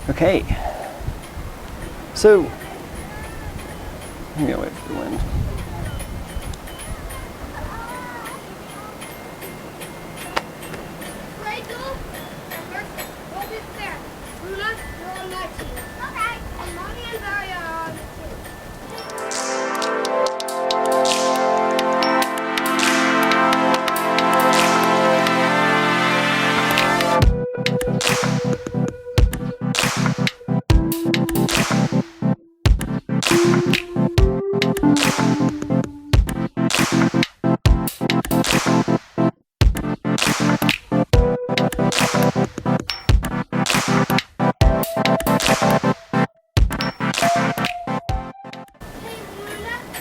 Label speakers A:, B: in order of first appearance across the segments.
A: Okay. So, I'm gonna wait for the wind.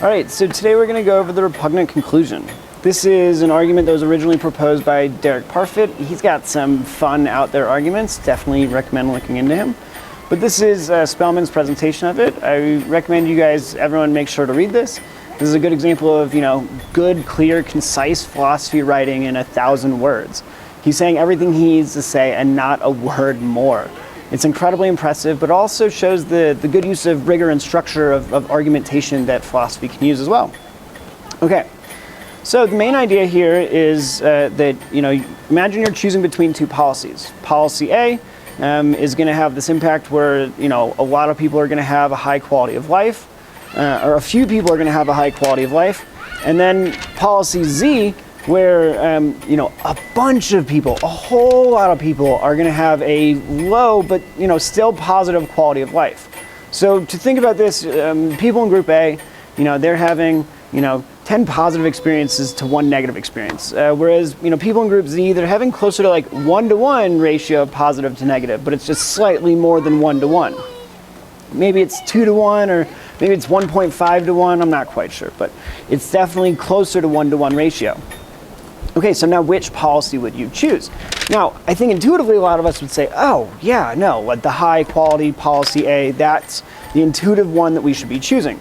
A: All right, so today we're going to go over the repugnant conclusion. This is an argument that was originally proposed by Parfit. He's got some fun out there arguments. Definitely recommend looking into him. But this is Spellman's presentation of it. I recommend you guys, everyone, make sure to read this. This is a good example of, good, clear, concise philosophy writing in 1,000 words. He's saying everything he needs to say and not a word more. It's incredibly impressive, but also shows the good use of rigor and structure of argumentation that philosophy can use as well. Okay, so the main idea here is that, imagine you're choosing between two policies. Policy A is going to have this impact where, a lot of people are going to have a high quality of life, or a few people are going to have a high quality of life. And then policy Z, where a bunch of people, a whole lot of people are going to have a low but still positive quality of life. So to think about this, people in group A, they're having 10 positive experiences to 1 negative experience, whereas people in group Z, they're having closer to like 1-to-1 ratio of positive to negative, but it's just slightly more than 1-to-1. Maybe it's 2-to-1, or maybe it's 1.5-to-1. I'm not quite sure, but it's definitely closer to 1-to-1 ratio. Okay, so now which policy would you choose? Now, I think intuitively a lot of us would say, oh, yeah, no, the high quality policy A, that's the intuitive one that we should be choosing.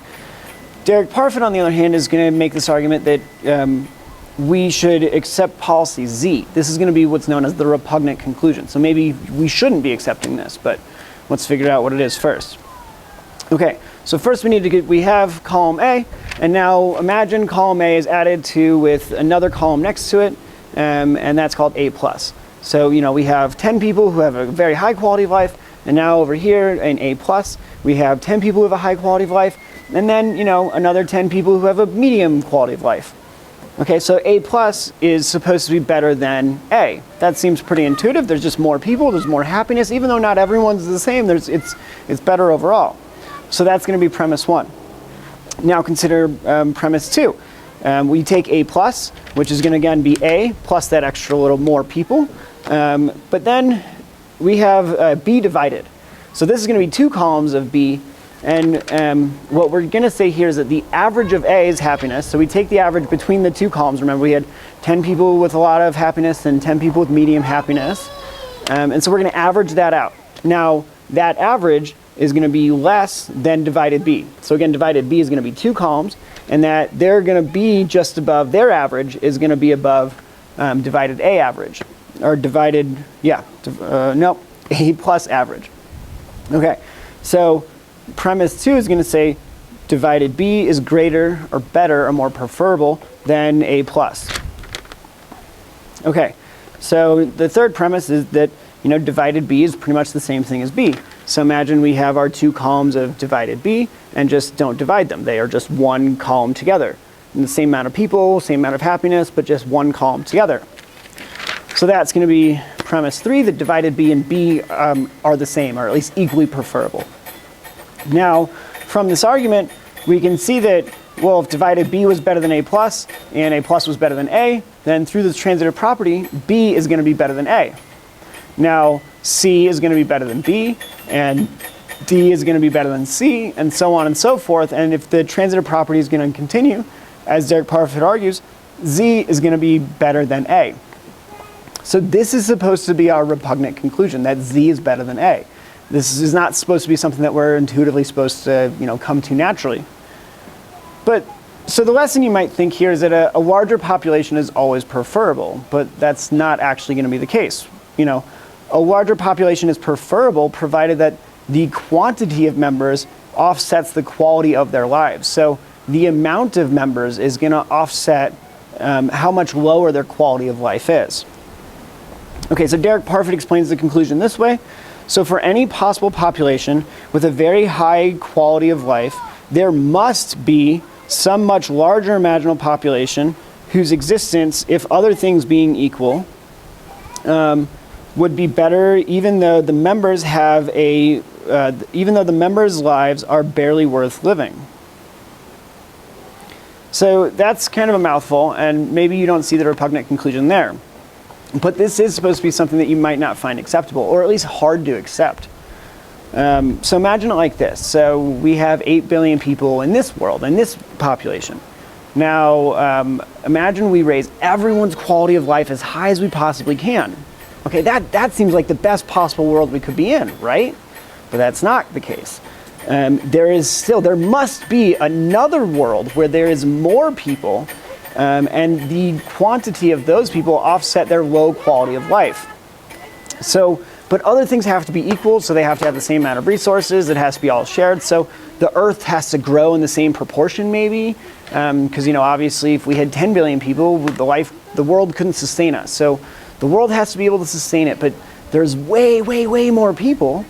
A: Parfit, on the other hand, is going to make this argument that we should accept policy Z. This is going to be what's known as the repugnant conclusion. So maybe we shouldn't be accepting this, but let's figure out what it is first. Okay, so first we have column A, and now imagine column A is added to with another column next to it, and that's called A+. So, we have 10 people who have a very high quality of life, and now over here in A+, we have 10 people who have a high quality of life, and then, another 10 people who have a medium quality of life. Okay, so A+ is supposed to be better than A. That seems pretty intuitive. There's just more people, there's more happiness, even though not everyone's the same, it's better overall. So that's going to be premise 1. Now consider premise 2. We take A+, which is going to again be A plus that extra little more people. But then we have B divided. So this is going to be 2 columns of B. And what we're going to say here is that the average of A is happiness. So we take the average between the 2 columns. Remember, we had 10 people with a lot of happiness and 10 people with medium happiness. And so we're going to average that out. Now, that average is going to be less than divided B. So again, divided B is going to be 2 columns, and that they're going to be just above their average is going to be above divided A average, or divided, A plus average. Okay, so premise 2 is going to say divided B is greater or better or more preferable than A plus. Okay, so the third premise is that divided B is pretty much the same thing as B. So imagine we have our 2 columns of divided B and just don't divide them. They are just 1 column together. And the same amount of people, same amount of happiness, but just 1 column together. So that's going to be premise 3, that divided B and B are the same, or at least equally preferable. Now, from this argument, we can see that, well, if divided B was better than A plus, and A plus was better than A, then through this transitive property, B is going to be better than A. Now, C is going to be better than B, and D is going to be better than C, and so on and so forth. And if the transitive property is going to continue, as Parfit argues, Z is going to be better than A. So this is supposed to be our repugnant conclusion, that Z is better than A. This is not supposed to be something that we're intuitively supposed to, come to naturally. But so the lesson you might think here is that a larger population is always preferable, but that's not actually going to be the case. A larger population is preferable provided that the quantity of members offsets the quality of their lives. So the amount of members is going to offset how much lower their quality of life is. Okay, so Derek Parfit explains the conclusion this way. So for any possible population with a very high quality of life, there must be some much larger imaginable population whose existence, if other things being equal, would be better even though the members have even though the members' lives are barely worth living. So that's kind of a mouthful, and maybe you don't see the repugnant conclusion there. But this is supposed to be something that you might not find acceptable, or at least hard to accept. So imagine it like this. So we have 8 billion people in this world, in this population. Now, imagine we raise everyone's quality of life as high as we possibly can. Okay, that seems like the best possible world we could be in, right? But that's not the case. There must be another world where there is more people, and the quantity of those people offset their low quality of life. So, but other things have to be equal, so they have to have the same amount of resources, it has to be all shared, so the earth has to grow in the same proportion maybe, because obviously if we had 10 billion people, the world couldn't sustain us. So the world has to be able to sustain it, but there's way, way, way more people,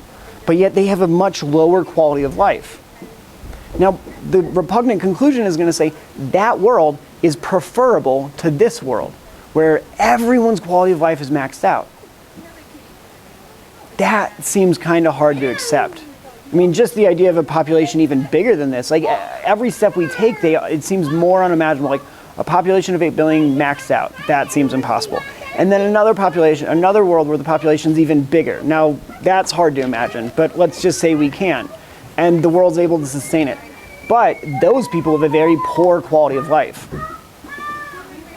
A: but yet they have a much lower quality of life. Now, the repugnant conclusion is going to say that world is preferable to this world, where everyone's quality of life is maxed out. That seems kind of hard to accept. I mean, just the idea of a population even bigger than this, like every step we take, it seems more unimaginable. Like a population of 8 billion maxed out, that seems impossible. And then another world where the population's even bigger. Now, that's hard to imagine, but let's just say we can. And the world's able to sustain it. But those people have a very poor quality of life.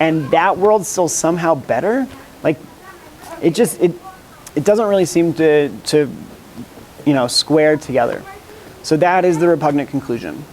A: And that world's still somehow better? Like, it doesn't really seem to square together. So that is the repugnant conclusion.